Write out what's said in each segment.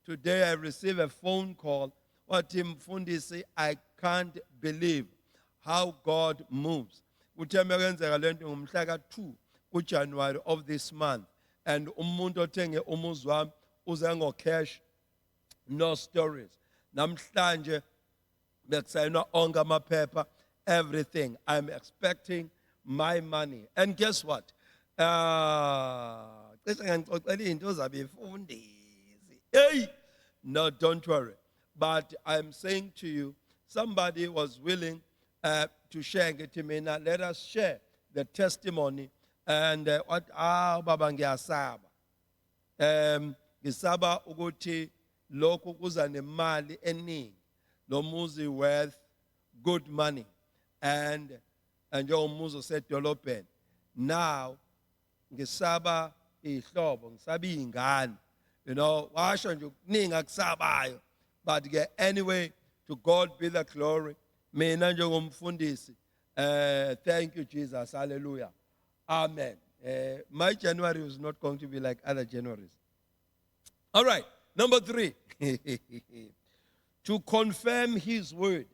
Today I received a phone call. What Tim Fundi say, I can't believe how God moves. Kuthe kwenzeka lento ngomhla ka-2 kuJanuary of this month. And umuntu othenge umuzi wami uze ngo-cash, no stories. Namhlanje bekusayinwa onke amaphepha, everything. I'm expecting my money. And guess what? Hey! No, don't worry. But I'm saying to you, somebody was willing to share it. Let us share the testimony. And what baba ngiyasaba. Ngisaba ukuthi lokhu kuza nemali eningi. Lo muzi worth good money. And your muzi osedolobheni. Now ngisaba ihlobo, ngisaba ingane. You know, washo nje kuningi akusabayo. But anyway, to God be the glory. Mina njengomfundisi, thank you Jesus. Hallelujah. Amen. My January is not going to be like other Januaries. All right. Number 3. To confirm his word.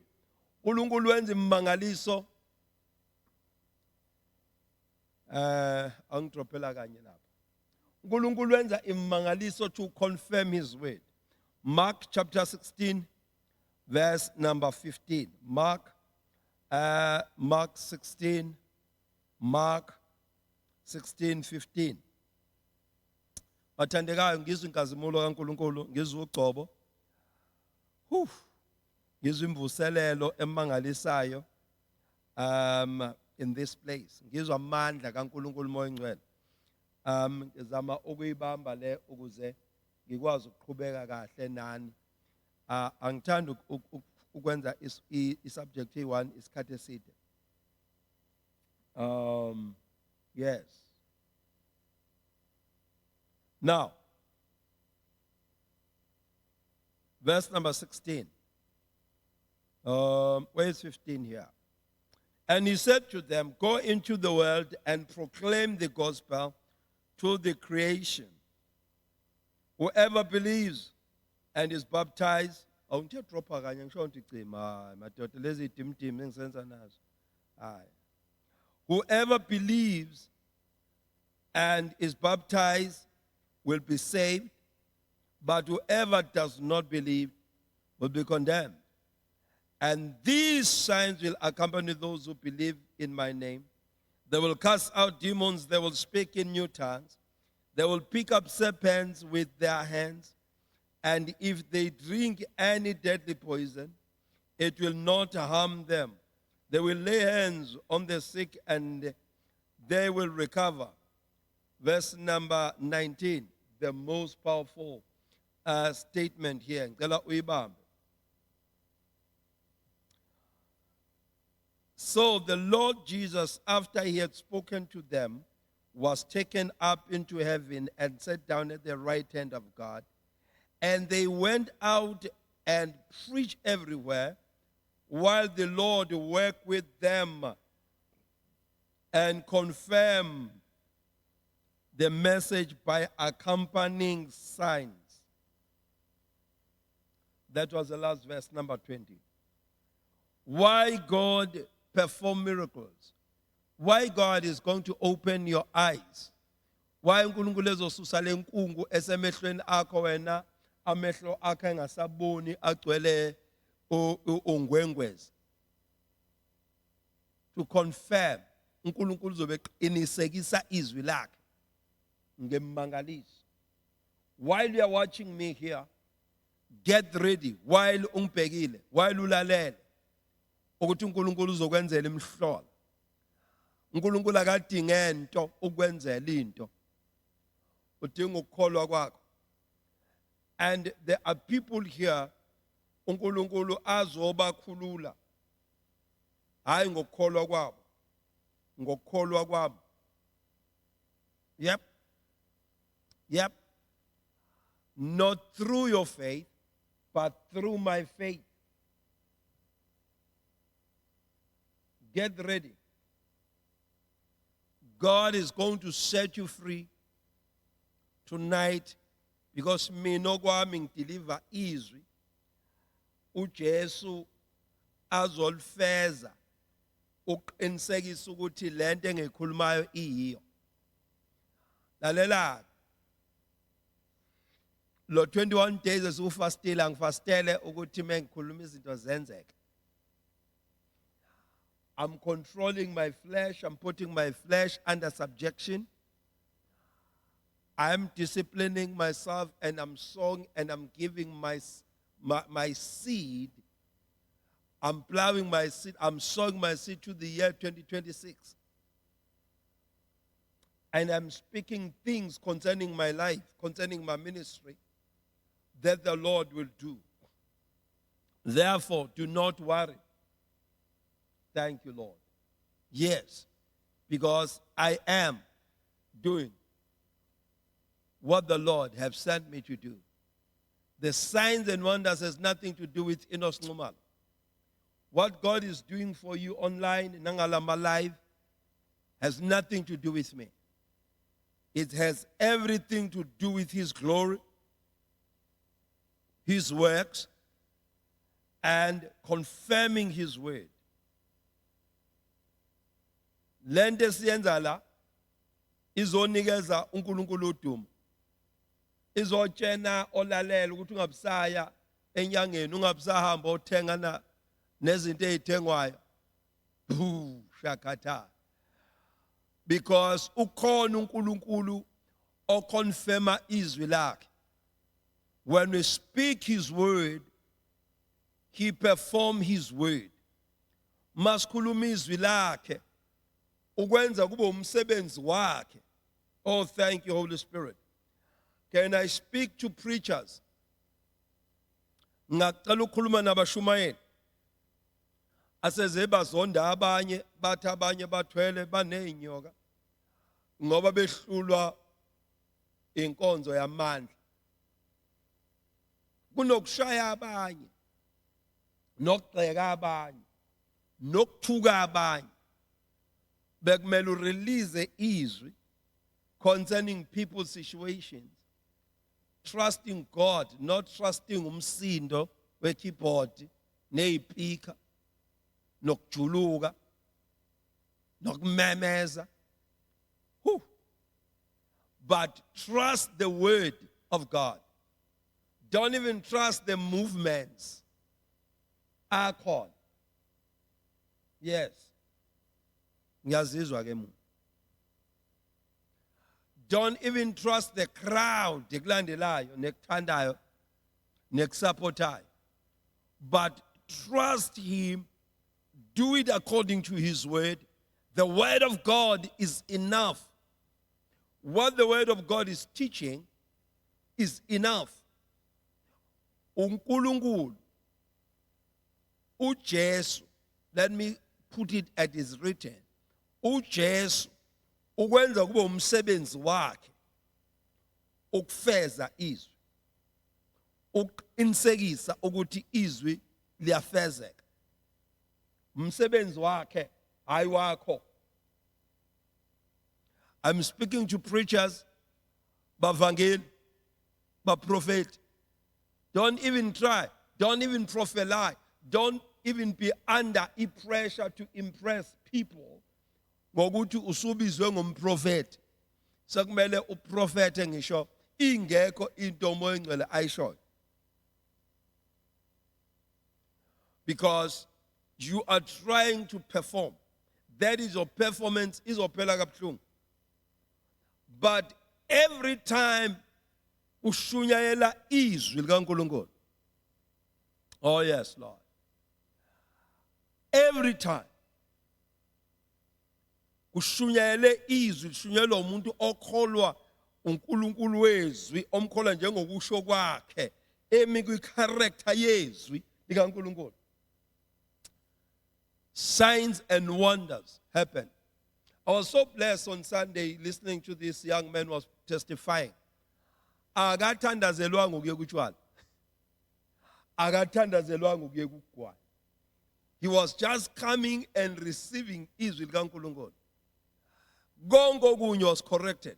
uNkulunkulu wenza imangaliso. Angidrophela kanye lapha. uNkulunkulu wenza imangaliso to confirm his word. Mark chapter 16 verse number 15. Mark 16 15. Bathandekayo ngizwe inkazimulo kaNkulunkulu, ngizwe ugcobo. Ngizwe imvuselelo emangalisayo in this place. Ngizwe amandla kaNkulunkulu Moya Ngcwele. Ngizama ukuyibamba le ukuze ngikwazi ukuqhubeka kahle nani. Angithanda ukwenza isubject one isikhathe eside. Yes. Now, verse number 16. Where is 15 here? And he said to them, go into the world and proclaim the gospel to the creation. Whoever believes and is baptized, whoever believes and is baptized will be saved, but whoever does not believe will be condemned. And these signs will accompany those who believe in my name. They will cast out demons, they will speak in new tongues, they will pick up serpents with their hands, and if they drink any deadly poison, it will not harm them. They will lay hands on the sick and they will recover. Verse number 19, the most powerful statement here. So the Lord Jesus, after he had spoken to them, was taken up into heaven and sat down at the right hand of God. And they went out and preached everywhere, while the Lord worked with them and confirmed the message by accompanying signs. That was the last verse, number 20. Why God perform miracles? Why God is going to open your eyes? Why uNkulunkulu ezosusa lenkungu esemehlweni akho wena amehlo akho engasaboni agcwele ongwengwezi? To confirm uNkulunkulu uzobe eqinisekisa izwi lakhe ngemmangaliso. While you are watching me here, get ready while ungibhekile, while ulalele ukuthi uNkulunkulu uzokwenzela imhlola. uNkulunkulu akadinge into ukwenzela into, udinga ukukholwa kwakho. And there are people here uNkulunkulu azobakhulula, hayi ngokukholwa kwabo, ngokukholwa kwabo. Yep. Not through your faith, but through my faith. Get ready. God is going to set you free tonight because mina okwami ngideliver izwi uJesu azolifeza uqinisekisa ukuthi lento engikhulumayo iyiyo. Lalela lo 21 days esufastile angifastele ukuthi mengikhuluma izinto zenzeke. I'm controlling my flesh, I'm putting my flesh under subjection. I'm disciplining myself and I'm sowing and I'm giving my seed. I'm plowing my seed, I'm sowing my seed to the year 2026. And I'm speaking things concerning my life, concerning my ministry, that the Lord will do. Therefore, do not worry. Thank you, Lord. Yes, because I am doing what the Lord has sent me to do. The signs and wonders has nothing to do with Enos Numal. What God is doing for you online, Nangalama Live, has nothing to do with me. It has everything to do with His glory, His works, and confirming His word. Lento siyenza la izonikeza uNkulunkulu udumo. Izotshena olalela ukuthi ungabisaya enyangeni, ungabisahamba othenga nezinto ezithengwayo. Shakata. Because ukhona uNkulunkulu oconfirma izwi lakhe. When we speak His word, He perform His word. Masikhuluma izwi lakhe ukwenza kube umsebenzi wakhe. Oh, thank you, Holy Spirit. Can I speak to preachers? Ngicela ukukhuluma nabashumayeli. Aseze bazonda abanye, bathi abanye bathwele baneyinyoka ngoba behlulwa inkonzo yamandla. Kunokushaya abanye, nokugxeka abanye, nokuthuka abanye. Bekumele urelease izwi concerning people's situations. Trusting God, not trusting umsindo wekeyboard, neyipika, nokujuluka, nokumemeza. But trust the word of God. Don't even trust the movements. Akhona. Yes. Ngiyazizwa ke mina. Don't even trust the crowd ekulandelayo nekuthandayo nekusupportayo. But trust Him. Do it according to His word. The word of God is enough. What the word of God is teaching is enough. uNkulunkulu uJesu, let me put it as is written. uJesu ukwenza kube umsebenzi wakhe ukufeza izwi, uqinisekisa ukuthi izwi liyafezeka. Umsebenzi wakhe hayi wakho. I'm speaking to preachers, bavangeli, baprofeti. Don't even try. Don't even prophesy. Don't even be under pressure to impress people. Ngokuthi usubizwe ngomprofeti. Sekumele uprofete ngisho ingekho into umoya engcwele ayishoyo. Because you are trying to perform. That is your performance, izophela kabuhlungu. But every time ushunyayela izwi likaNkulunkulu. Oh yes, Lord. Every time ushunyayele izwi, lishunyayelwa umuntu okholwa uNkulunkulu wezwi, omkholwa njengokusho kwakhe, emi kwicharacter yezwi likaNkulunkulu. Signs and wonders happen. I was so blessed on Sunday listening to this young man was testifying. Akathandazelwanga ukuye kutshwala. Akathandazelwanga ukuye kugwala. He was just coming and receiving izwi likaNkulunkulu. Konke okunye was corrected.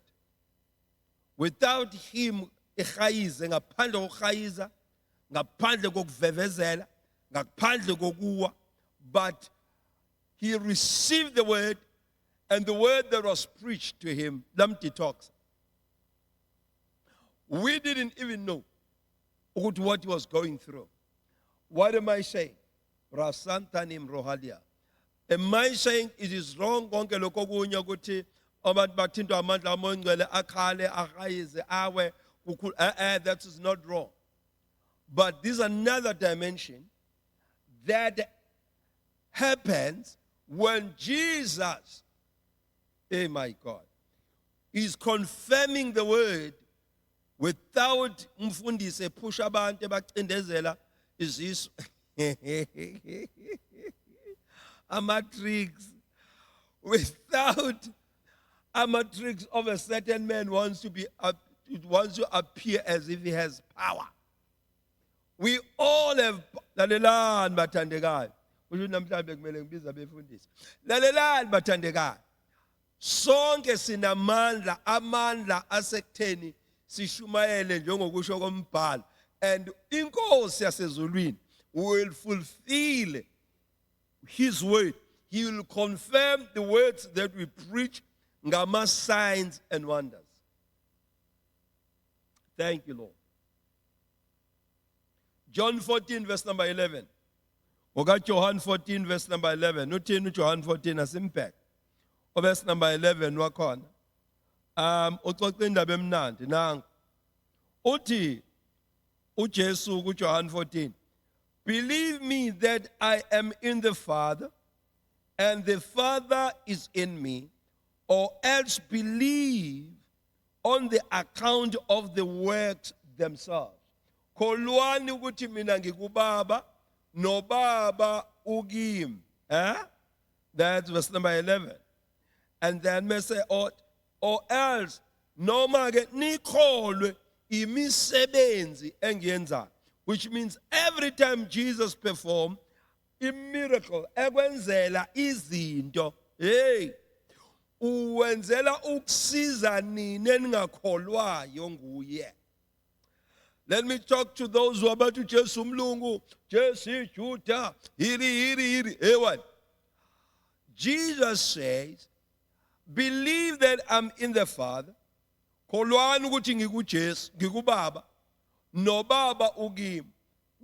Without him ehayize ngaphandle kokuhayiza, ngaphandle kokuvevezela, ngaphandle kokuwa, but he received the word, and the word that was preached to him, lam detox. We didn't even know what he was going through. What am I saying? Rasantanim rohalia. Am I saying it is wrong konke lokho kunye ukuthi abantu bathintwa amandla amongcwele akhale ahayize awe that is not wrong. But there's another dimension that happens when Jesus, oh my God, is confirming the word without umfundisi push abantu ebacindezela izisu amatricks, without amatricks of a certain man wants to appear as if he has power. We all have lalelani bathandekayo. Kusho namhlanje kumele ngibiza befundisi. Lalelani bathandekayo. Sonke sinamandla, amandla asekutheni sishumayele njengokusho kombhalo, and inkosi yasezulwini will fulfill his word. He will confirm the words that we preach, ngama signs and wonders. Thank you, Lord. John 14 verse number 11. Oka John 14 verse number 11. Uthini John 14 asimpact. Verse number 11 wakhona. Uxoxa indaba emnandi nangu. Uthi uJesu ku John 14. Believe me that I am in the Father and the Father is in me, or else believe on the account of the works themselves. Kholwani ukuthi mina ngikubaba nobaba ukimi. That's verse number 11. And then we say, or else noma ke nikholwe imisebenzi engiyenzayo, which means every time Jesus performed a miracle, ekwenzela izinto, hey, uwenzela ukusiza nini eningakholwayo nguye. Let me talk to those who are about to Jesu mlungu, Jesu Judah, hiri. Hey, what? Jesus says, believe that I'm in the Father. Kholwani ukuthi ngikuJesu, ngikubaba, nobaba ukimi.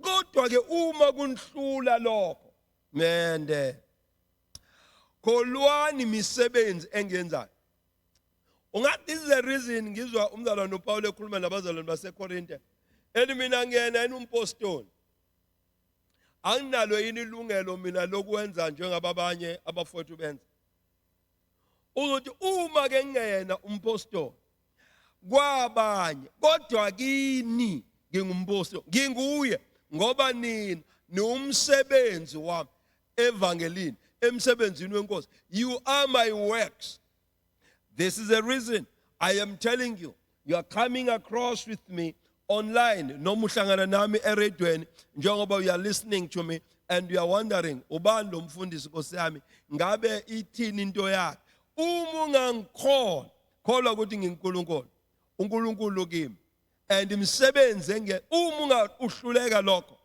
Kodwa ke uma kunhlula lokho, mende. Kholwani imisebenzi engiyenzayo. Ungathi this is the reason ngizwa umzalwane uPaul ekhuluma nabazalwane baseKorinte. Eni mina ngiyena umpostoli. Anginalo yini ilungelo mina lokwenza njengababanye abafowethu benza. Uzothi uma ke ngiyena umpostoli kwabanye kodwa kini ngingumpostoli nginguye ngoba nina niumsebenzi wami evangelini emsebenzini wenkosi. You are my works. This is the reason I am telling you, you are coming across with me online, noma uhlangana nami eradweni njengoba you are listening to me and you are wondering ubani lo mfundisi Nkosi yami ngabe ithini into yakhe. Uma ungangikholwa kholwa ukuthi nginguNkulunkulu, uNkulunkulu kimi, and imsebenzi engeke uma ungahluleka lokho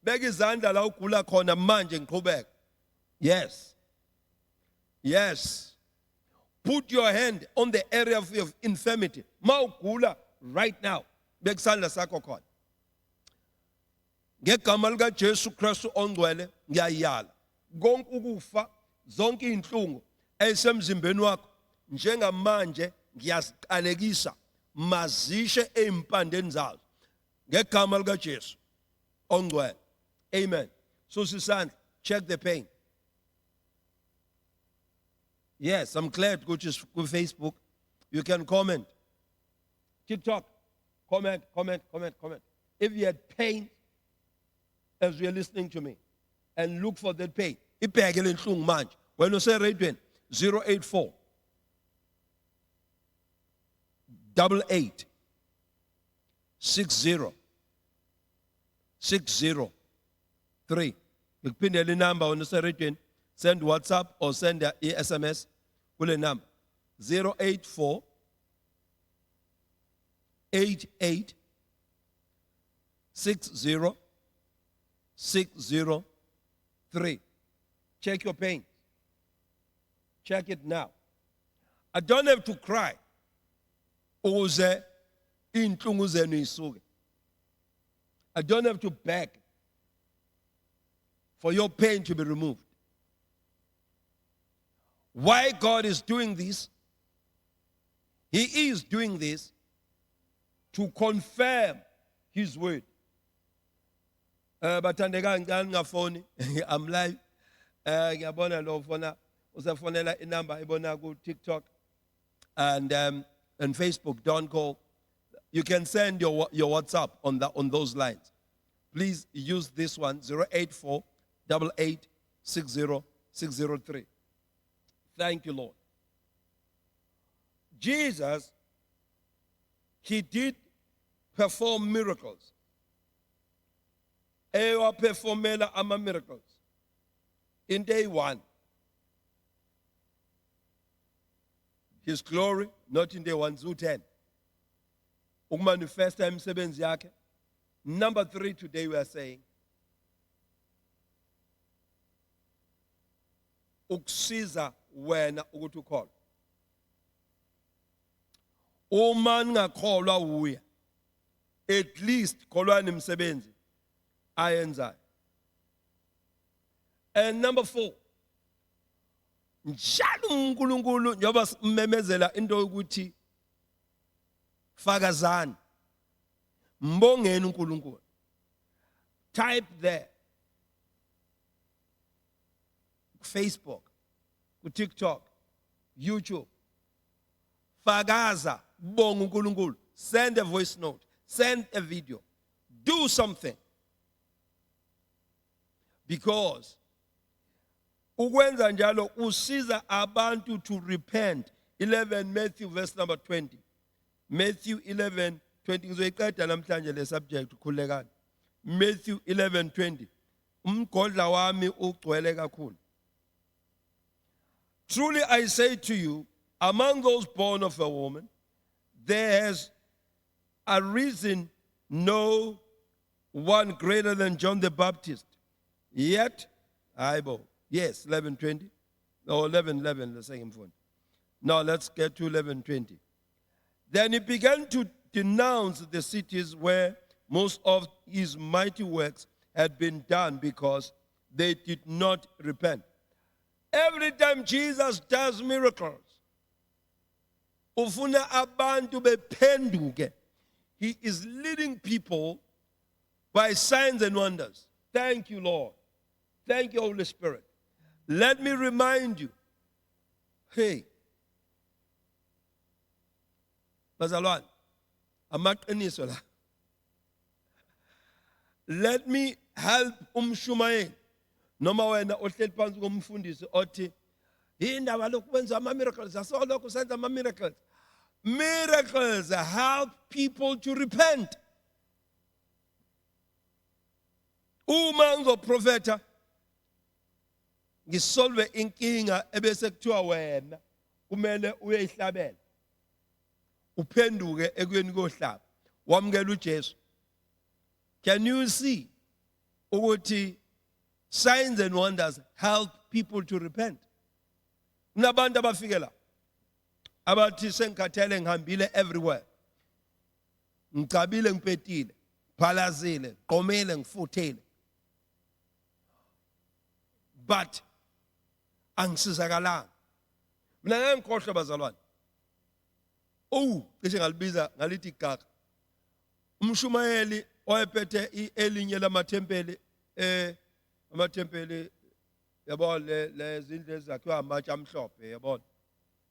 beka izandla la ugula khona manje ngiqhubeka. Yes, put your hand on the area of your infirmity mawugula right now, beka isandla sakho khona. Ngegama lika Jesu Kristu ongcwele ngiyayala konke ukufa, zonke izinhlungu esemzimbeni wakho njengamanje ngiyasiqalekisa, mazishe empandeni zazo ngegama lika Jesu ongcwele. Amen. So sisandla, check the pain. Yes, I'm glad go to Facebook. You can comment. TikTok, comment. If you had pain as you're listening to me, and look for that pain. Ibhekele inhlungu manje. When you say radweni 084 88 60 603. Ngikuphindele inamba when you say radweni, send WhatsApp or send SMS kule number 084 88 60603. Check your pain. Check it now. I don't have to cry. Ukuze inhlungu zenu isuke. I don't have to beg for your pain to be removed. Why God is doing this? He is doing this to confirm His word. Bathandeka ngicela ngafoni. I'm live. Ngiyabona lo fona usafonela inamba ibona ku TikTok and Facebook. Don't call. You can send your WhatsApp on those lines. Please use this one 084 60603. Thank you, Lord. Jesus, He did perform miracles. Ewa performela ama miracles in day one. His glory, not in day 1 to 10. Ukumanifesta imisebenzi yakhe. Number 3 today we are saying, ukusiza wena ukuthi ukholwe. Uma ngakholwa uya, at least kholwani imisebenzi ayenzayo. And number 4, njalo uNkulunkulu njoba simemezela into ukuthi fakazani mbongeni uNkulunkulu. Type there. Facebook, TikTok, YouTube. Fakaza bonga uNkulunkulu. Send a voice note, send a video. Do something. Because ukwenza njalo usiza abantu to repent. 11 Matthew verse number 20. Matthew 11:20 ngizoyiqeda namhlanje le subject khulekani. Matthew 11:20. Umgodla wami ugcwele kakhulu. Truly I say to you, among those born of a woman, there has arisen no one greater than John the Baptist. Yet, yes, 11:20. No, 11:11, the second one. Now let's get to 11:20. Then he began to denounce the cities where most of his mighty works had been done because they did not repent. Every time Jesus does miracles, ufuna abantu bephenduke. He is leading people by signs and wonders. Thank you, Lord. Thank you, Holy Spirit. Let me remind you. Hey, bazalwane, amaqiniso la. Let me help umshumayeli. Noma wena ohleli phansi komfundisi othi indaba lokwenza ama miracles asoloko senza ama miracles. Miracles help people to repent. Uma ngizoprofeta ngisolve inkinga ebese kuthiwa wena kumele uyeyihlabela. Uphenduke ekuyeni kohlaba. Wamukela uJesu. Can you see ukuthi signs and wonders help people to repent? Kunabantu abafike la abathi sengikhathele ngihambile everywhere. Ngicabile ngipetile, phalazile, qomele ngifuthele. But angisizakalanga. Mina ngangikhohlwa bazalwane. Cishe ngalibiza ngalithi gaga. Umshumayeli oyephethe elinye lamathempeli amathempeli yabo lezindlu ezakhiwa amatshe amhlophe yabona.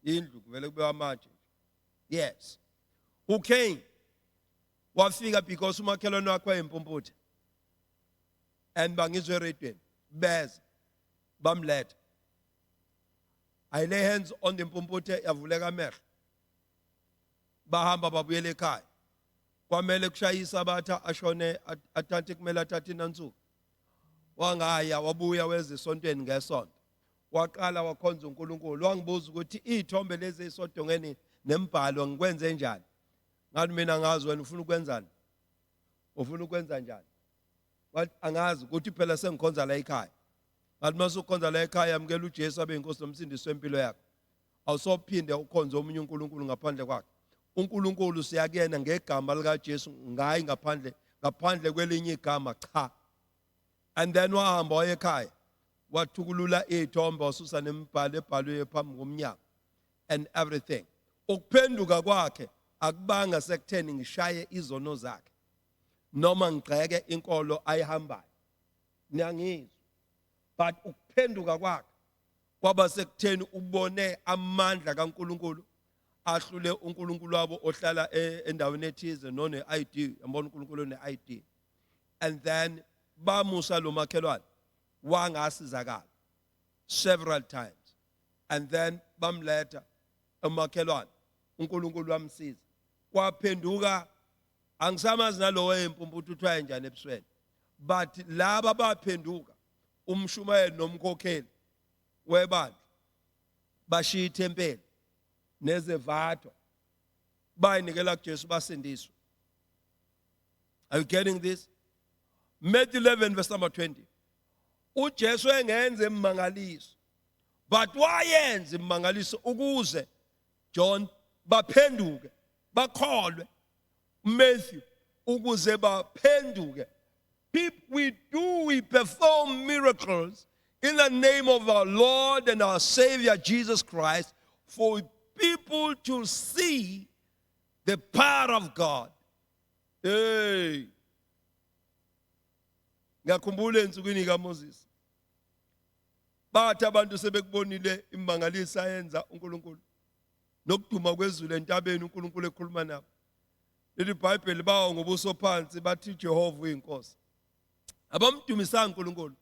Indlu kuvele kube amatshe. Yes. Who came? Wafika because umakhelwane wakhe wayempumputhe. And bangizwe eredweni. Beza. Bamletha. I lay hands on the mpumputhe yavuleka amehlo. Bahamba babuyele ekhaya. Kwamele kushayisa abatha ashone athathe kumele athathe inansuku. Wangaya wabuya weze esontweni ngesonto. Waqala wakhonza uNkulunkulu. Wangibuza ukuthi izithombe lezi esodongeni nembhalo ngikwenze njani? Ngathi mina ngazi wena ufuna ukwenzani? Ufuna ukwenza njani? wathi angazi ukuthi phela sengikhonza la ekhaya. Ngathi mase ukhonza la ekhaya yamukela uJesu abe inkosi nomsindisi wempilo yakho. Awusophinde ukhonze omunye uNkulunkulu ngaphandle kwakhe. uNkulunkulu siyakuyena ngegama lika Jesu ngayi ngaphandle kwelinye igama cha. And then wahamba waye ekhaya wathukulula izithombe wasusa nemibhalo ebhalwe phambi komnyango and everything. Ukuphenduka kwakhe akubanga sekutheni ngishaye izono zakhe noma ngigxeke inkolo ayihambayo. Niyangizwa? But ukuphenduka kwakhe kwaba sekutheni ubone amandla kaNkulunkulu ahlule uNkulunkulu wabo ohlala endaweni ethize none ID, yabona uNkulunkulu ne-ID. And then bamusa lo makhelwane wangasizakala several times. And then bamletha umakhelwane uNkulunkulu wamsiza. Kwaphenduka angisamazi nalowo empumputhi uthwa njani ebusweni. But laba baphenduka umshumayeli nomkhokheli webandla bashiya ithempeli nezevatho bayinikela kuJesu basindiswa. Are you getting this? Matthew 11 verse number 20. uJesu engenze imangaliso, but wayenza imangaliso ukuze John baphenduke bakholwe. Matthew ukuze baphenduke. We perform miracles in the name of our Lord and our Savior Jesus Christ for people to see the power of God. Hey. Ngiyakhumbula ensukwini kaMoses. Bathi abantu sebekubonile imangaliso ayenza uNkulunkulu. Nokuduma kwezulu entabeni uNkulunkulu ekhuluma nabo. Leli Bible bawo ngobuso phansi bathi Jehova uyinkosi. Abamdumisanga uNkulunkulu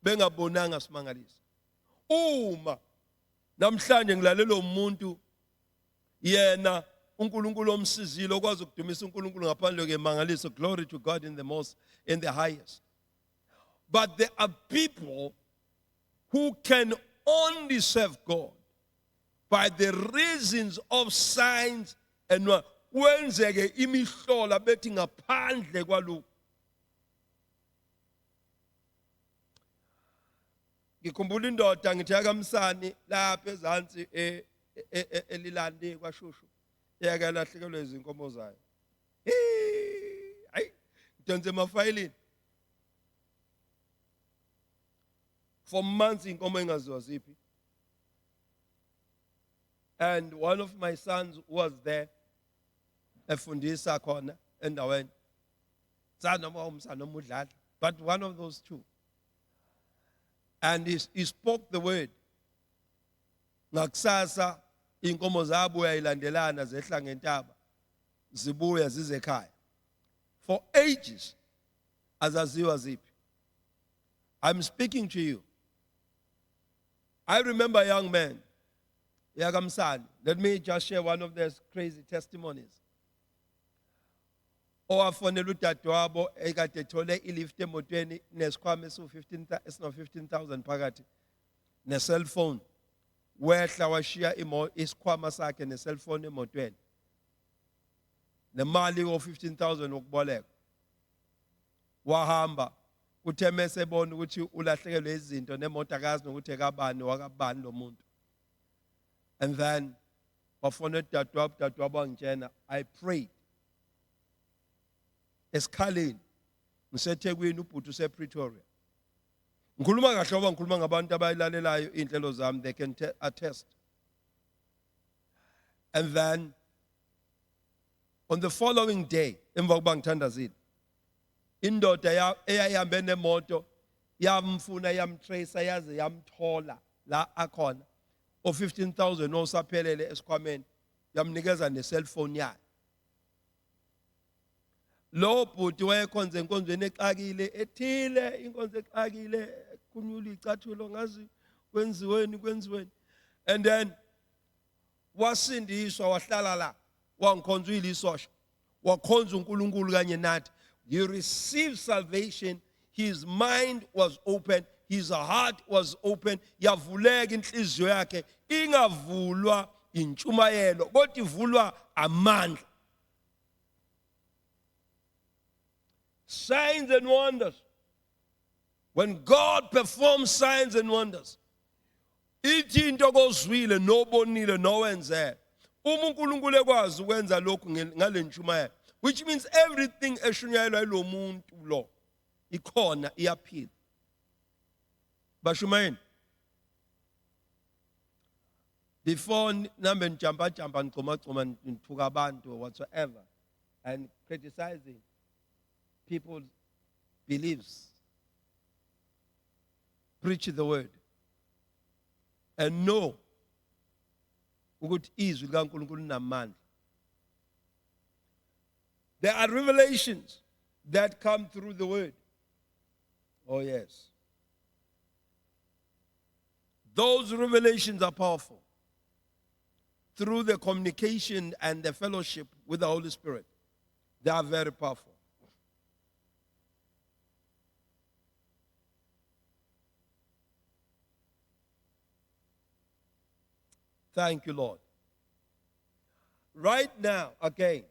bengabonanga simangaliso. Uma namhlanje ngilalela umuntu yena uNkulunkulu omsizile okwazi ukudumisa uNkulunkulu ngaphandle kwemangaliso, glory to God in the highest. But there are people who can only serve God by the reasons of signs and kwenzeke imihlola bethi ngaphandle kwalokho. Ngikhumbula indoda ngithi yakamsani lapha ezansi elilandi kwaShushu yakalahlekelwe izinkomo zayo. Hayi ngidonse emafayilini for months inkomo engaziwa ziphi. And one of my sons was there efundisa khona endaweni. Sanoma umsana omudlala, but one of those two. And he spoke the word. Ngakusasa inkomo zabuya ilandelana zehla ngentaba zibuya zize ekhaya. For ages azaziwa ziphi. I'm speaking to you. I remember a young man, yakamsani. Let me just share one of those crazy testimonies. Owafonela udadewabo ekade ethole ilift emotweni nesikhwama esino-15,000 phakathi ne-cell phone. Wehla washiya isikhwama sakhe ne-cell phone emotweni. Nemali o-15,000 wokuboleka. Wahamba uthe mesebona ukuthi ulahlekelwe izinto nemoto akazi nokuthi ekabani wakabani lo muntu. And then wafonela udadewabo wangitshena, I prayed. Esikhaleni ngiseThekwini ubhuti usePretoria. Ngikhuluma kahle ngoba ngikhuluma ngabantu abayilalelayo inhlelo zami, they can attest. And then on the following day emva kokuba ngithandazile indoda eyayihambe nemoto yamfuna yamtracer yaze yamthola la akhona o-15,000 osaphelele esikhwameni yamnikeza ne-cellphone yakhe. Lo bhuti wayekhonze enkonzweni exakile ethile inkonzo exakile kunyula icathulo ngazi kwenziweni. And then wasindiswa wahlala la wangikhonza uyilisosha wakhonza uNkulunkulu kanye nathi. He received salvation. His mind was open. His heart was open. Yavuleka inhliziyo yakhe ingavulwa intshumayelo kodwa ivulwa amandla. Signs and wonders When God performs signs and wonders, ithi into kozwile nobonile nowenze uma uNkulunkulu ekwazi ukwenza lokhu ngale ntshumayelo, which means everything eshunyayelwa yilo muntu lo ikhona iyaphila. Bashumayeni, before nambe njamba ngicoma ngithuka abantu or whatsoever and criticizing people's beliefs, preach the word and know ukuthi izwi likaNkulunkulu linamandla. There are revelations that come through the word. Oh yes. Those revelations are powerful through the communication and the fellowship with the Holy Spirit. They are very powerful. Thank you, Lord. Right now, again,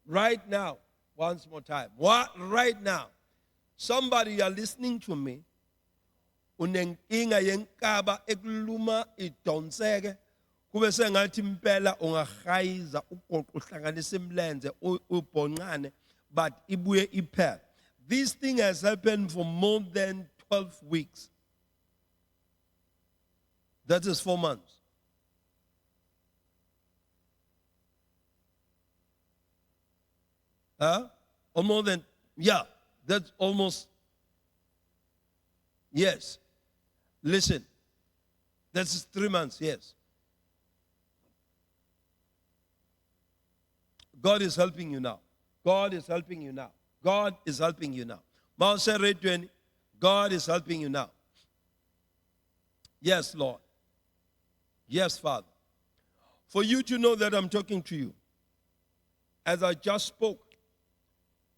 right now, once more time. What? Right now, somebody, you are listening to me, unenkinga yenkaba ekuluma idonseke kube sengathi impela ungahayiza uhlanganisa imlenze ubhonqane but ibuye iphela. This thing has happened for more than 12 weeks. That is 4 months. Or more than, yeah, that's almost, yes. Listen, that's 3 months, yes. God is helping you now. God is helping you now. God is helping you now. Mount Sarah 20, God is helping you now. Yes, Lord. Yes, Father. For you to know that I'm talking to you, as I just spoke,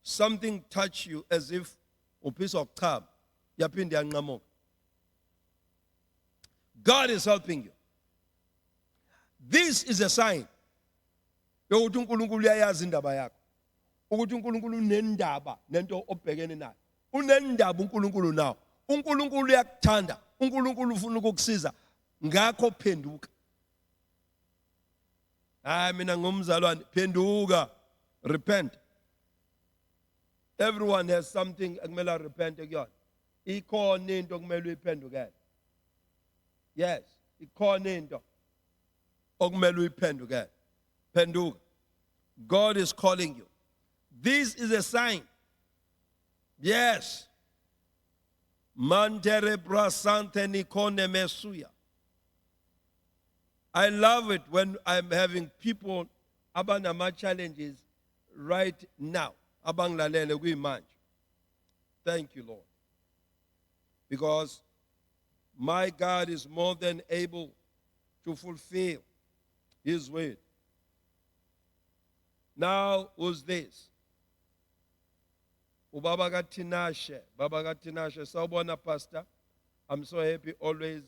something touched you as if a piece of carb. God is helping you. This is a sign. Ukuthi uNkulunkulu uyayazi indaba yakho. Ukuthi uNkulunkulu unendaba nento obhekene nayo. Unendaba uNkulunkulu nawo. uNkulunkulu uyakuthanda. uNkulunkulu ufuna ukukusiza. Ngakho phenduka. Mina ngumzalwane, phenduka. Repent. Everyone has something ekumele repent kuyona. Ikhona into okumele uyiphendukele. Yes, ikhona into okumele uyiphendukele. Phenduka. God is calling you. This is a sign. Yes. Mantere brasante nikone mesuya. I love it when I'm having people abanama challenges right now. Abanglalele kuyimanje. Thank you, Lord. Because my God is more than able to fulfill His word. Now, who's this? Ubaba Tinashe. Baba Tinashe. Sawubona, Pastor. I'm so happy always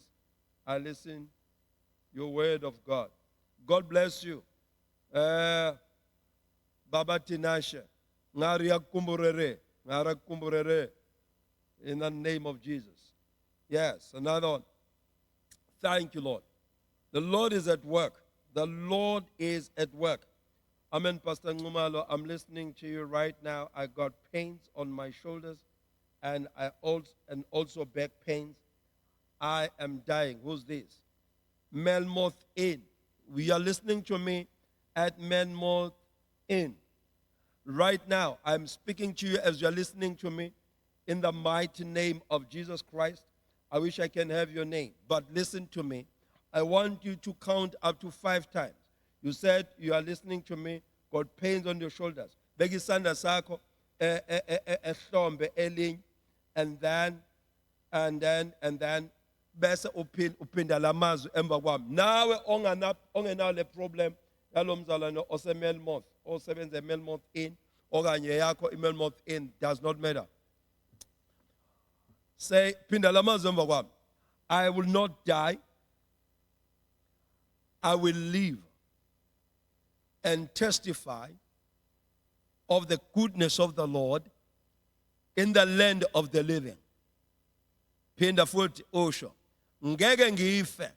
I listen your word of God. God bless you. Baba Tinashe. Ngariya kumburere. In the name of Jesus. Yes, another one. Thank you, Lord. The Lord is at work. The Lord is at work. Amen, Pastor Ngumalo. I'm listening to you right now. I got pains on my shoulders and also back pains. I am dying. Who's this? Melmoth Inn. We are listening to me at Melmoth Inn. Right now, I'm speaking to you as you're listening to me in the mighty name of Jesus Christ. I wish I can have your name, but listen to me. I want you to count up to 5 times. You said you are listening to me, got pains on your shoulders. Begisanda sako, ehlombe eling, and then, bese upinda lamazwi emva kwami. Nawe ongena le problem yalomzalwane oseMelmoth, osebenza eMelmoth Inn, okanye yakho iMelmoth Inn, does not matter. Say, pinda lamazwi emva kwami. I will not die. I will live and testify of the goodness of the Lord in the land of the living. Phinda futhi usho, ngeke ngife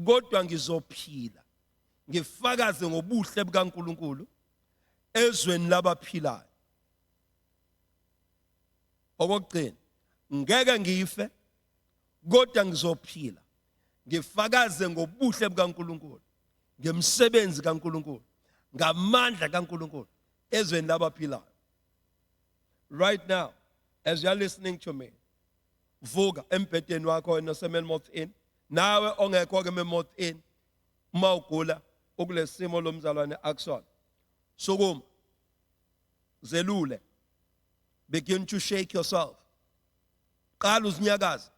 kodwa ngizophila ngifakaze ngobuhle bukaNkulunkulu ezweni labaphilayo. Okugcina, ngeke ngife kodwa ngizophila ngifakaze ngobuhle bukaNkulunkulu, ngemsebenzi kaNkulunkulu, ngamandla kaNkulunkulu ezweni labaphilayo. Right now, as you are listening to me, vuka embhedeni wakho noseMelmoth Inn, nawe ongekho ke eMelmoth Inn, uma ugula ukulesimo lomzalwane Ackson, sukuma, zelule, begin to shake yourself, qala uzinyakaza,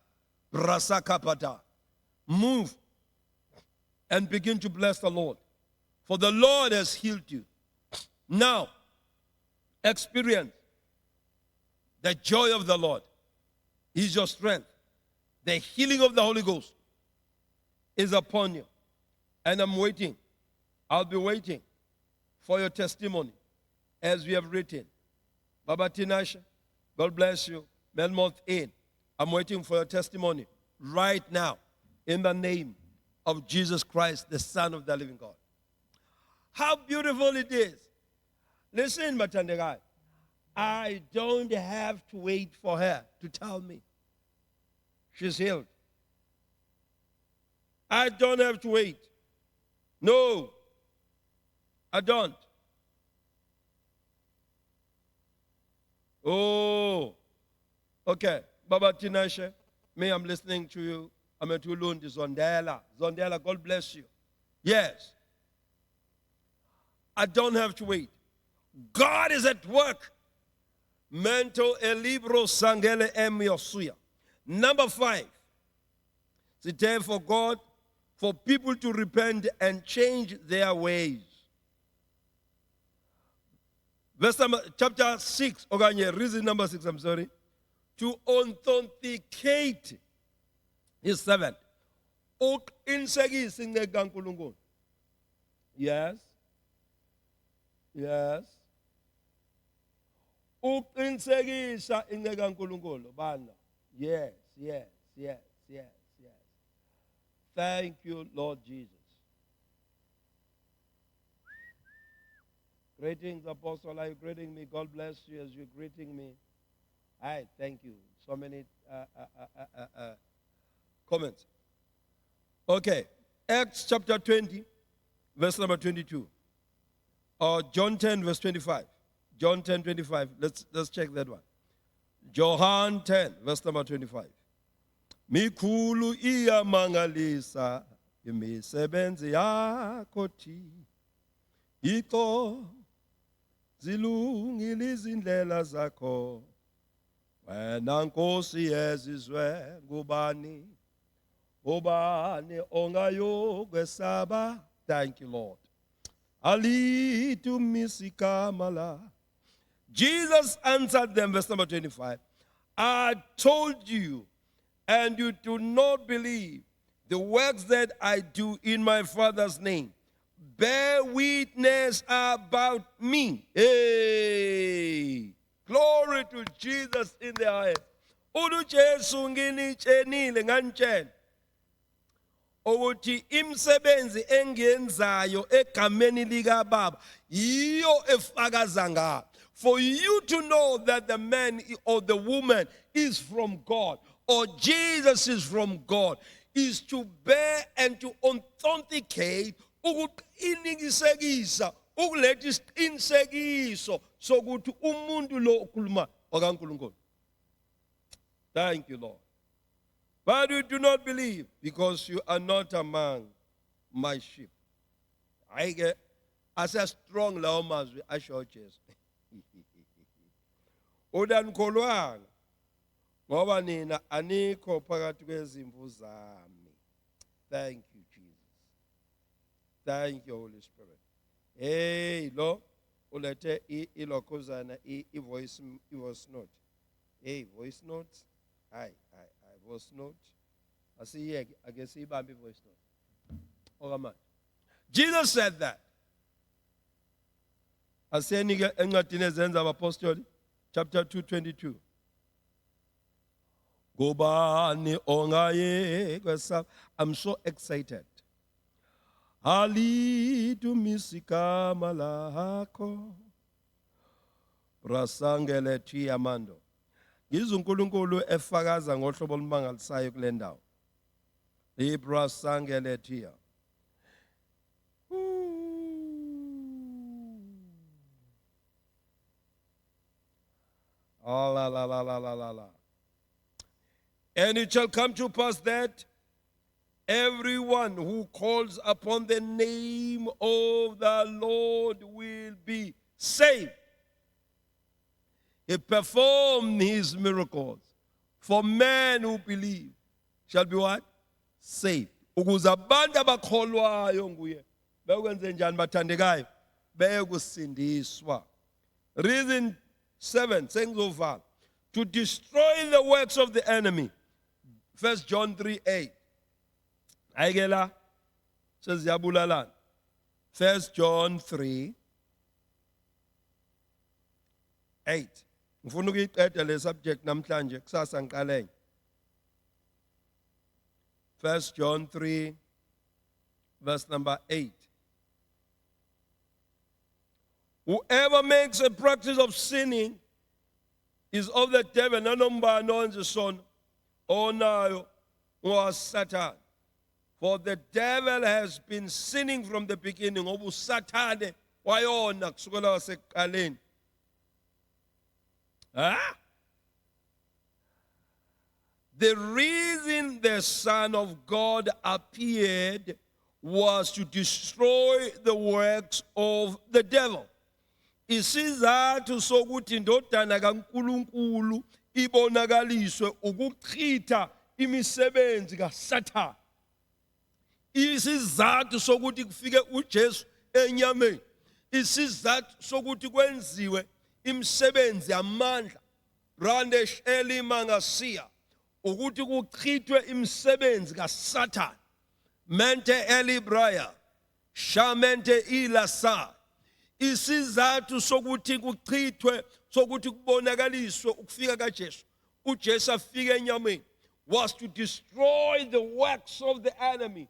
brasakapata, move and begin to bless the Lord, for the Lord has healed you. Now, experience the joy of the Lord is your strength. The healing of the Holy Ghost is upon you. And I'm waiting. I'll be waiting for your testimony as we have written. Baba Tinashe, God bless you. Melmoth Inn, I'm waiting for your testimony right now in the name of Jesus Christ, the Son of the living God. How beautiful it is. Listen, Matandegai, I don't have to wait for her to tell me she's healed. I don't have to wait. No, I don't. Oh, okay. Baba Tinashe, me, I'm listening to you. I'm at Ulundi, Zondela. Zondela, God bless you. Yes. I don't have to wait. God is at work. Mento elibro sangele emiosuya. Number 5. It's time for God, for people to repent and change their ways. Verse number, chapter 6, reason number 6, I'm sorry. To authenticate his servant. Yes. Yes. Uqinisekisa inceka kaNkulunkulu bana. Yes, yes, yes, yes, yes. Thank you, Lord Jesus. Greetings, Apostle. Are you greeting me? God bless you as you're greeting me. Hi, thank you. So many comments. Okay, Acts chapter 20, verse number 22. Or John 10, verse 25. John 10, 25. Let's check that one. John 10, verse number 25. Mikhulu iyamangalisa imisebenzi yakho thi. Iko zilungile izindlela zakho. Wena Nkosi yezizwe ngubani? Ubani ongayokwesaba? Thank you, Lord. Alitu misikamala. Jesus answered them, verse number 25. I told you, and you do not believe the works that I do in my Father's name. Bear witness about me. Hey, glory to Jesus in the highest. Ulu Jesu nginitshenile nganitshela ukuthi imsebenzi engiyenzayo egameni lika Baba yiyo efakaza ngayo. For you to know that the man or the woman is from God, or Jesus is from God, is to bear and to authenticate, ukuqinisekisa, ukuletha isiqinisekiso sokuthi umuntu lo ukhuluma okaNkulunkulu. Thank you, Lord. But you do not believe because you are not among my sheep. I get as a strong law I show Jesus. Udankholwana ngoba nina anikho phakathi kwezimvu zami. Thank you, Jesus. Thank you, Holy Spirit. Hey, lo ulethe ilokhuzana voice note. Hey, voice note. Hi, voice note. Asiye ake siyibambe voice note. Okamanje. Jesus said that. Asenike encwadini ezenza abapostoli chapter 2:22. Gobani ongaye kwesa. I'm so excited. Alidumisika malako. Brasangele Tiamando. Ngizunkulunkulu efakaza ngohlobo olumangalisayo kule ndawo. Ibrasangele Tia. Oh, la la la la la la la. And it shall come to pass that everyone who calls upon the name of the Lord will be saved. He performed his miracles. For men who believe shall be what? Saved. Ukuze abantu abakholwayo nguye bekwenze njani bathandekayo bekusindiswa. Reason 7 sengizovala. To destroy the works of the enemy. 1 John 3:8. Ayike la seziyabulalana. 1 John 3:8. Ngifuna ukuyiqeda le subject namhlanje kusasa ngiqalene. 1 John 3 verse number 8. Whoever makes a practice of sinning is of the devil. Nanombani owenza isono onayo ngowaSatan. For the devil has been sinning from the beginning. Ngoba uSathane wayona kusukela wasekuqaleni. The reason the Son of God appeared was to destroy the works of the devil. Isizathu sokuthi indodana kaNkulunkulu ibonakaliswe ukuchitha imisebenzi kaSathane. Isizathu sokuthi kufike uJesu enyameni. Isizathu sokuthi kwenziwe imisebenzi yamandla. Randesh Eli Mangasia. Ukuthi kuchithwe imisebenzi kaSathane. Mente Eli Braya. Shamente Ilasa. Isizathu sokuthi kuchithwe sokuthi kubonakaliswe ukufika kaJesu. uJesu afike enyameni was to destroy the works of the enemy.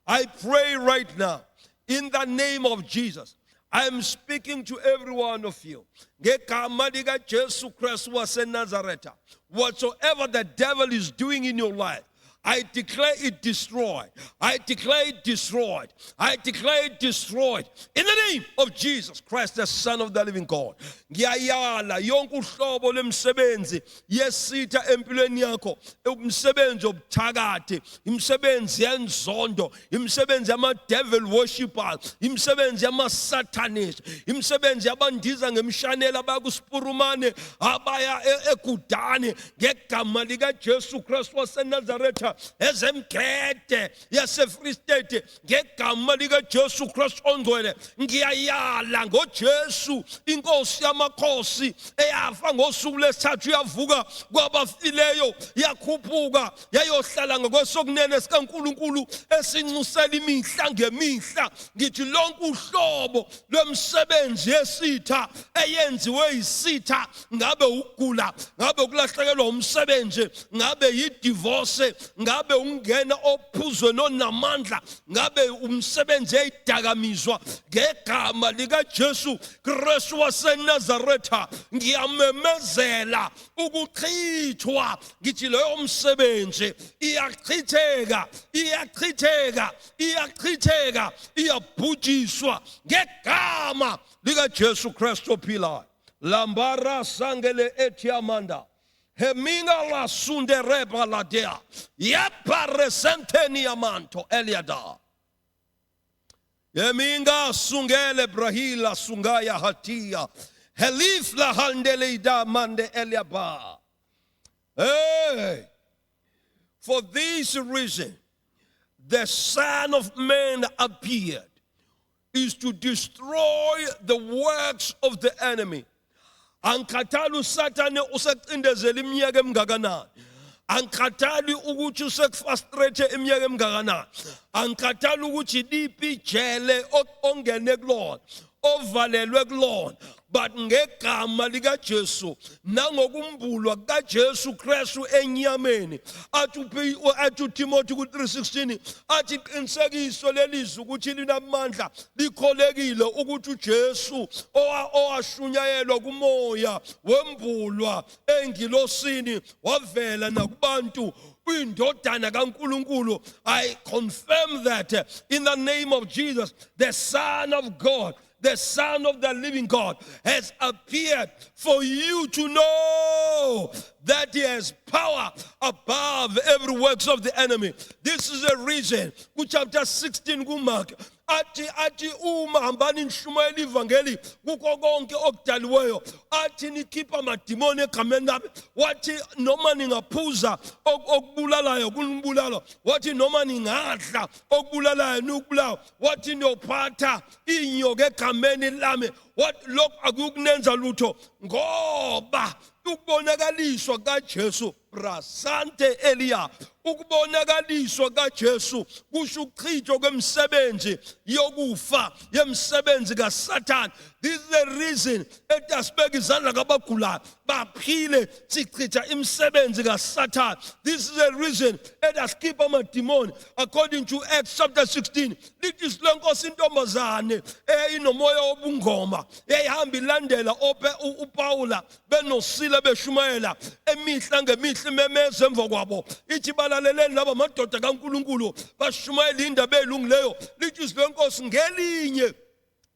I pray right now in the name of Jesus. I am speaking to every one of you. Ngegama likaJesu Kristu waseNazaretha. Whatsoever the devil is doing in your life, I declare it destroyed. I declare it destroyed. I declare it destroyed. In the name of Jesus Christ, the Son of the living God. Ngiyayala yonke uhlobo lemisebenzi yesitha empilweni yakho, umsebenzi obuthakathi, imisebenzi yenzondo, imisebenzi yama-devil worshippers, imisebenzi yama-satanists, imisebenzi yabandiza ngemshanela bakuSipurumane abaya ekudani ngegama likaJesu Kristu waseNazaretha. Ezemgede yase-Free State ngegama likaJesu Kristu ongcwele ngiyayala ngoJesu inkosi yamakhosi eyafa ngosuku lesithathu yavuka kwabafileyo yakhuphuka yayohlala ngokwesokunene sikaNkulunkulu esinxusela imihla ngemihla. Ngithi lonke uhlobo lwemisebenzi yesitha eyenziwe yisitha, ngabe ukugula, ngabe ukulahlekelwa umsebenzi, ngabe yidivorce, ngabe ungena ophuzweni onamandla, ngabe umsebenzi eyidakamizwa, ngegama likaJesu Kristu waseNazaretha ngiyamemezela ukuchithwa. Ngithi leyo msebenzi iyachitheka, iyachitheka, iyachitheka, iyabhujiswa ngegama likaJesu Kristu ophilayo. Lambara sangele etiamanda. Heminga la sundereba la dea. Yapare senteni amanto eliada. Heminga sungele brahila sungaya hatia. Helif la handele da mande eliaba. Hey. For this reason, the Son of Man appeared is to destroy the works of the enemy. Ankathalu Satane usaqindezela iminyaka emngakanani. Ankathalu ukuthi usekufrustrate iminyaka emngakanani. Ankathalu ukuthi liphi ijele ongene kulona. ovalelwe kulona, but ngegama likaJesu nangokumbulwa kaJesu Kristu enyameni. Athi Timothy ku-3:16 athi qinisekiso lelizwi ukuthi linamandla likholekile ukuthi uJesu owashunyayelwa kumoya wembulwa engilosini wavela nakubantu uyindodana kaNkulunkulu. I confirm that in the name of Jesus, the Son of God, the Son of the living God, has appeared for you to know that he has power above every works of the enemy. This is a reason, chapter 16 kuMark, athi uma hambani nishumayela ivangeli kuko konke okudaliweyo, athi nikhipha amadimoni egameni lami, wathi noma ningaphuza okubulalayo kunibulala, wathi noma ningadla okubulalayo nukubulawa, wathi niyophatha inyoka egameni lami, lokhu akukunenza lutho ngoba ukubonakaliswa kaJesu Brasante Elia, ukubonakaliswa kaJesu kusho ukuchithwa kwemisebenzi yokufa yemisebenzi kaSathane. This is the reason ethi asibeke izandla kabagulayo baphile sichitha imisebenzi kaSathane. This is the reason ethi asikhipha amadimoni. According to Acts chapter 16, lithi silenkosi intombazane eyinomoya wobungoma eyihamba ilandela uPawula benosila beshumayela emihla ngemihla imemeza emva kwabo, ithi balaleleni laba madoda kaNkulunkulu bashumayela indaba elungileyo. Lithi silenkosi ngelinye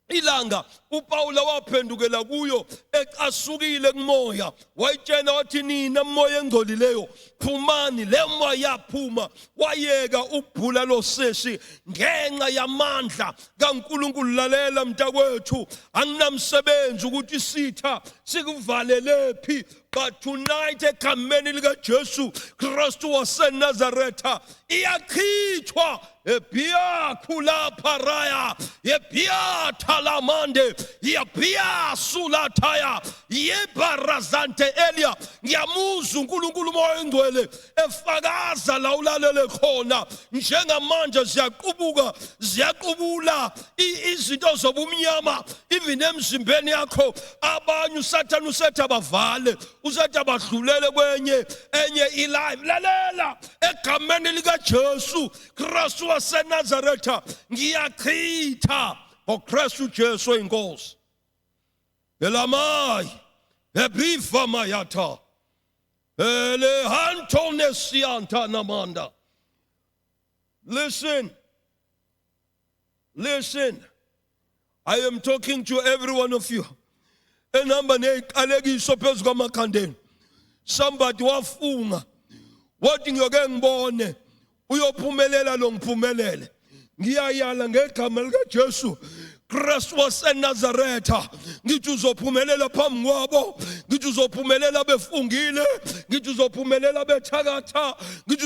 ilanga uPawula waphendukela kuyo ecasukile kumoya, wayitshena wathi nina moya engcolileyo phumani. Le moya yaphuma wayeka ukubhula losesi ngenxa yamandla kaNkulunkulu. Lalela mntakwethu, anginamsebenzi ukuthi sitha sikuvalele, but tonight egameni likaJesu Kristu waseNazaretha iyachithwa ebhiya khula paraya ebhiya talamande yebhiya sulataya yebarazante Elia. Ngiyamuzwa uNkulunkulu moya engcwele efakaza la ulalele khona njengamanje ziyaqubula izinto zobumnyama even emzimbeni yakho. Abanye uSathane usetha bavale, usetha badlulele kwenye enye ilife. Lalela egameni likaJesu Kristu waseNazaretha ngiyachitha ngoKristu Jesu inkosi. Elamai ebifa mayata ele hantone sianta namanda. Listen, I am talking to every one of you. Enamba neqalekiso phezu kwamakhandeni. Somebody wafunga wathi ngiyoke ngibone uyophumelela lo ngiphumelele. Ngiyayala ngegama likaJesu Kristu waseNazaretha, ngithi uzophumelela phambi kwabo, ngithi uzophumelela befungile, ngithi uzophumelela bethakatha, ngithi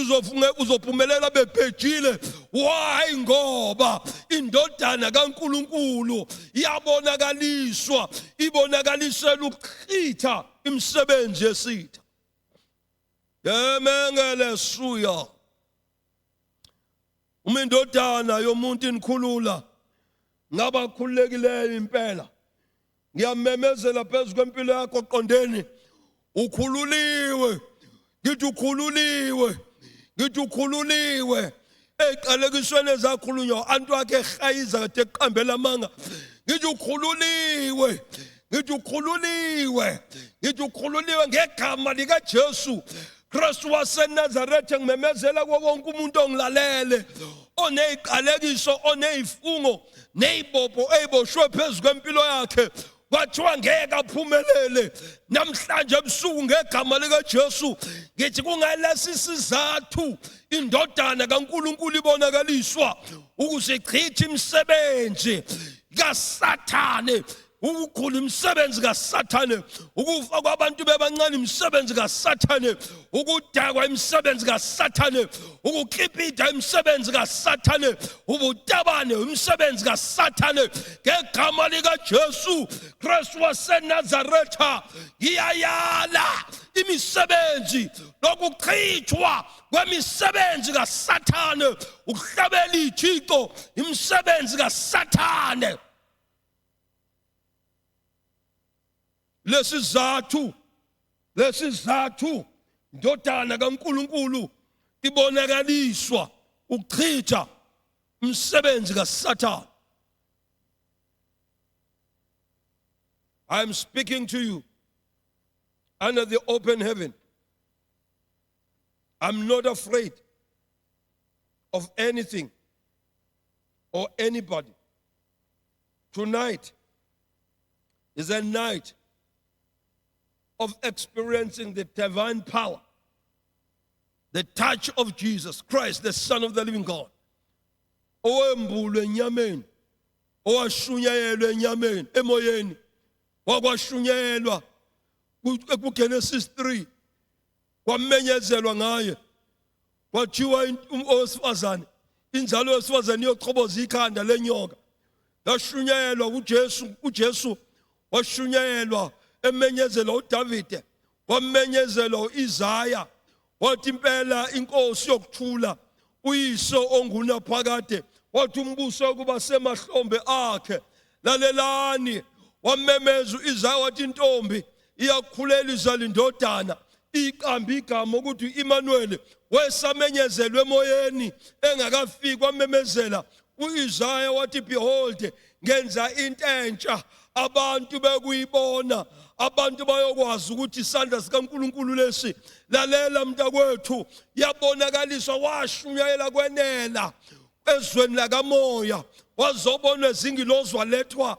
uzophumelela bebhejile. Why? Ngoba indodana kaNkulunkulu iyabonakaliswa, ibonakalisela ukuchitha imisebenzi yesitha. Yemengele suya umindodana yomuntu inikhulula ngaba khululekileyo impela. Ngiyamemezela phezu kwempilo yakho qondeni, ukhululiwe. Ngithi ukhululiwe, ngithi ukhululiwe. Eqalekisweni ezakhulunywa antu wakhe ehayiza kade eqambela amanga. Ngithi ukhululiwe, ngithi ukhululiwe, ngithi ukhululiwe ngegama likaJesu Kristu waseNazaretha. Ngimemezela kuwo wonke umuntu ongilalele oneyiqalekiso, oneyifungo, neyibopho eyiboshwe phezu kwempilo yakhe, kwathiwa ngeke aphumelele namhlanje ebusuku ngegama likaJesu. Ngithi kungalesi sizathu indodana kaNkulunkulu ibonakaliswa ukuze ichithe imisebenzi kaSathane, ukukhula imisebenzi kaSathane, ukufa kwabantu bebancane imisebenzi kaSathane, ukudakwa imisebenzi kaSathane, ukukhipha imisebenzi kaSathane, ubutabane imisebenzi kaSathane. Ngegama likaJesu Kristu waseNazaretha ngiyayala imisebenzi lokuchithwa kwemisebenzi kaSathane, ukuhlabela ithixo imisebenzi kaSathane. lesizathu indodana kaNkulunkulu ibonakaliswa ukuchitha umsebenzi kaSathane. I am speaking to you under the open heaven. I'm not afraid of anything or anybody. Tonight is a night of experiencing the divine power, the touch of Jesus Christ, the Son of the living God. Owembulwe enyameni, owashunyayelwa enyameni, emoyeni, wakwashunyayelwa kuGenesis 3, kwamenyezelwa ngaye, kwathiwa owesifazane, inzalo yowesifazane iyochoboza ikhanda lenyoka. Yashunyayelwa uJesu washunyayelwa emenyezelwa uDavide, wamenyezelwa uIsaya, wathi impela inkosi yokuthula, uyiso ongunaphakade, wathi umbuso ukuba semahlombe akhe. Lalelani, wamemeza uIsaya wathi intombi iyakhulela izala indodana, iqamba igama ukuthi Immanuel, wesamenyezelwe emoyeni engakafiki wamemezela uIsaya wathi behold, ngenza into entsha, abantu bekuyibona, abantu bayokwazi ukuthi isandla sikaNkulunkulu lesi. Lalela mntakwethu, yabonakaliswa washunyayela kwenela ezweni lakamoya, wazobonwa izingilozi walethwa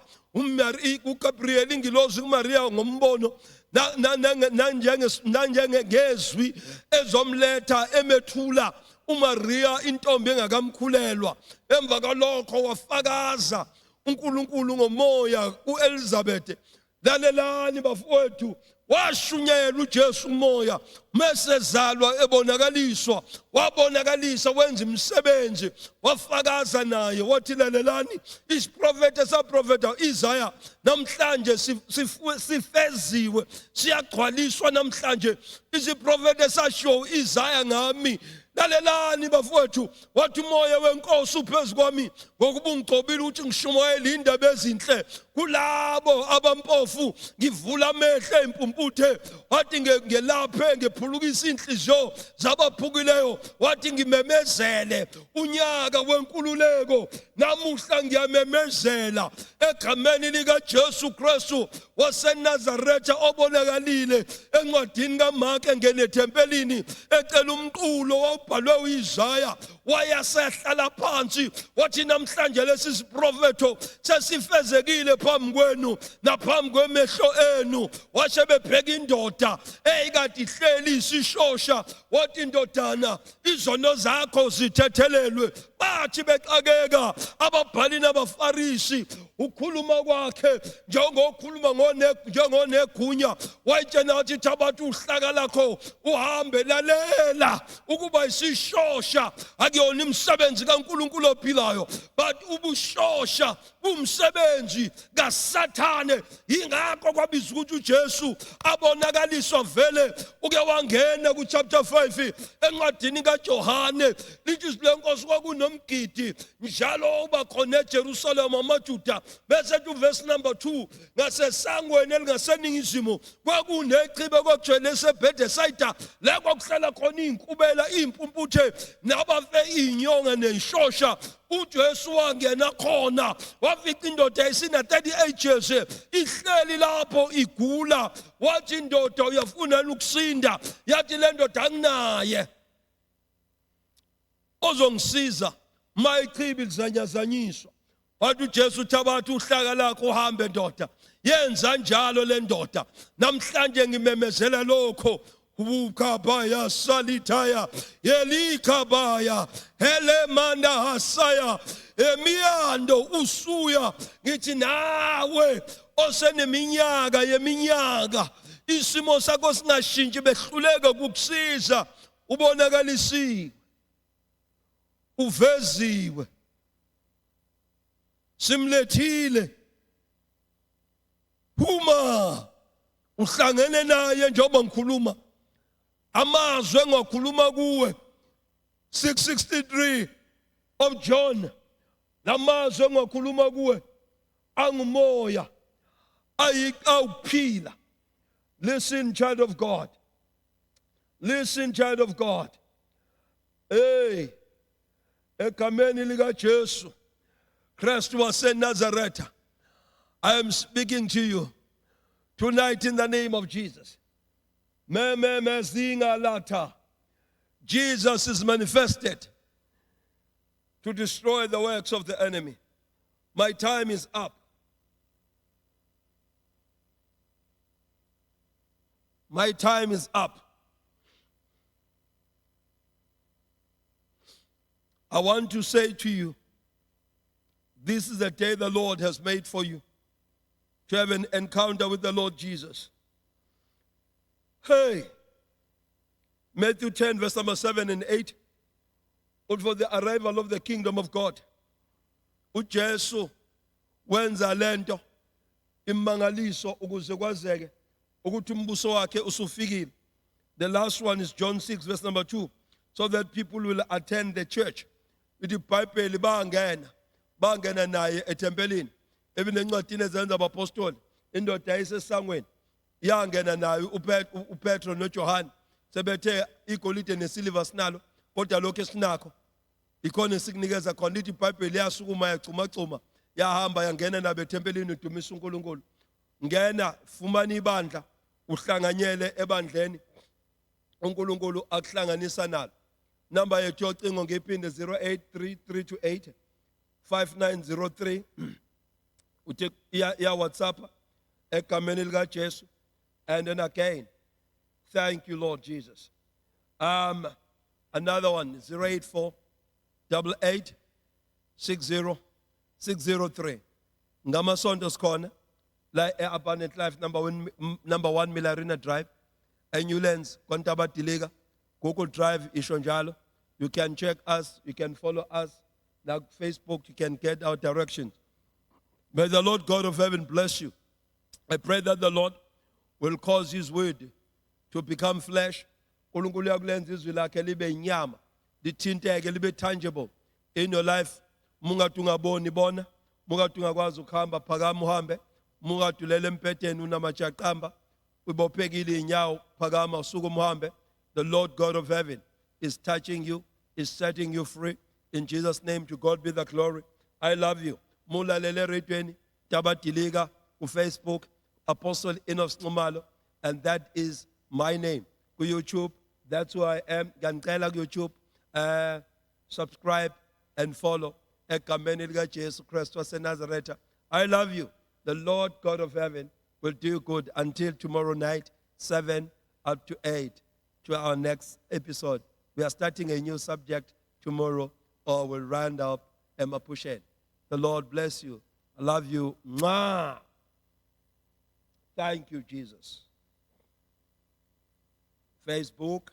uGabriel ingilozi kuMaria ngombono nanjengezwi ezomletha emethula uMaria intombi engakamkhulelwa. Emva kalokho wafakaza uNkulunkulu ngomoya kuElizabeth. Lalelani bafowethu, washunyayela uJesu umoya, mesezalwa ebonakaliswa, wabonakalisa wenza umsebenzi, wafakaza naye wathi lalelani, isiprofeti esaprofeta Isaya namhlanje sifeziwe, siyagcwaliswa namhlanje. Isiprofeti esasho Isaya ngami. Lalelani bafowethu, wathi umoya wenkosi uphezu kwami ngokuba ungigcobile ukuthi ngishumayele indaba ezinhle kulabo abampofu, ngivula amehlo empumputhe, wathi ngelaphe ngephulukisa inhliziyo zabaphukileyo, wathi ngimemezele unyaka wenkululeko. Namuhla ngiyamemezela egameni likaJesu Kristu waseNazaretha obonakalile encwadini kaMark engene ethempelini ecela umqulo wawubhalwe uIsaya, wayasehlala phansi wathi namhlanje lesi siprofeto sesifezekile phambi kwenu naphambi kwemehlo enu. Washe bebheka indoda eyikade ihleli isishosha, wathi indodana, izono zakho zithethelelwe. Bathi bexakeka ababhali nabaFarisi, ukhuluma kwakhe njengonegunya, wayitshena wathi thabatha uhlaka lakho uhambe. Lalela ukuba isishosha akuyona imisebenzi kaNkulunkulu ophilayo, but ubushosha umsebenzi kaSathane. Ingakho kwabizwa ukuthi uJesu abonakaliswa vele. Uke wangena kuchapter 5 encwadini kaJohane, lithi lenkosi kwakunomgidi njalo uba khona eJerusalem amaJuda. Bese verse number 2, ngasesangweni elingaseningizimu kwakunechibe kwakujwayele eseBhethesayida, la kwakuhlala khona izinkubela impumputhe nabafe inyonga nenshosha. uJesu wangena khona wafica indoda esina 38 years ihleli lapho igula. Wathi indoda, uyafuna ukusinda? Yathi le ndoda anginaye ozongisiza mayichibi lizanyazanyiswa. Wathi uJesu, thabatha uhlaka lakho uhambe ndoda. Yenza njalo le ndoda. Namhlanje ngimemezela lokho. Ukabaya salitaya yelikabaya elemanda hasaya emiyando usuya. Ngithi nawe oseneminyaka yeminyaka isimo sakho singashintshi behluleka ukukusiza, ubonakalisiwe, uveziwe, simlethile, phuma uhlangene naye njengoba ngikhuluma. Amazwi engakhuluma kuwe 6:63 of John, lamazwi engakhuluma kuwe angumoya awuphila. Listen, child of God. Listen, child of God. Hey, egameni lika Jesu Kristu waseNazaretha, I am speaking to you tonight in the name of Jesus. Jesus is manifested to destroy the works of the enemy. My time is up. My time is up. I want to say to you, this is the day the Lord has made for you, to have an encounter with the Lord Jesus. Hey, Matthew 10, verse number 7 and 8, but for the arrival of the kingdom of God, uJesu wenza lento imangaliso ukuze kwazeke ukuthi umbuso wakhe usufikile. The last one is John 6, verse number 2, so that people will attend the church. Ithi iBhayibheli bangena naye etempelini. Even encwadini ezenza abapostoli, indoda yayisesangweni yangena naye uPetro noJohane, sebethe igolide nesiliva sinalo, kodwa lokho esinakho ikhona esikunikeza khona. Ithi iBhayibheli yasukuma yacuma yahamba yangena nabo etempelini udumisa uNkulunkulu. Ngena, fumana ibandla, uhlanganyele ebandleni uNkulunkulu akuhlanganisa nalo. Number yethu yocingo ngephinde 0833285903. Uthi ya WhatsApp egameni lika Jesu. And then again, thank you, Lord Jesus. Another one, 08488600603. Ngamasonto sikhona la Abundant Life number 1 Millarina Drive, Newlands, Kontabadiliga, Google Drive, isho njalo. You can check us, you can follow us. Now Facebook, you can get our directions. May the Lord God of heaven bless you. I pray that the Lord will cause his word to become flesh. uNkulunkulu yakulenza izwi lakhe libe inyama, lithinteke, libe tangible in your life. Mungathi ungaboni bona, mungathi ungakwazi ukuhamba, phakama uhambe. Mungathi ulele empedeni unamajaqamba, ubophekile inyawo, phakama usukuma uhambe. The Lord God of heaven is touching you, is setting you free. In Jesus' name, to God be the glory. I love you. Mulalele redweni, Tabadiliga, Facebook, Apostle Enoch Nxumalo, and that is my name. Ku YouTube, that's who I am. Gancela YouTube, subscribe and follow. Egameni lika Jesu Kristu waseNazaretha. I love you. The Lord God of heaven will do good until tomorrow night, 7 up to 8, to our next episode. We are starting a new subject tomorrow, or we'll round up Emma Pushen. The Lord bless you. I love you. Mwah. Thank you, Jesus. Facebook.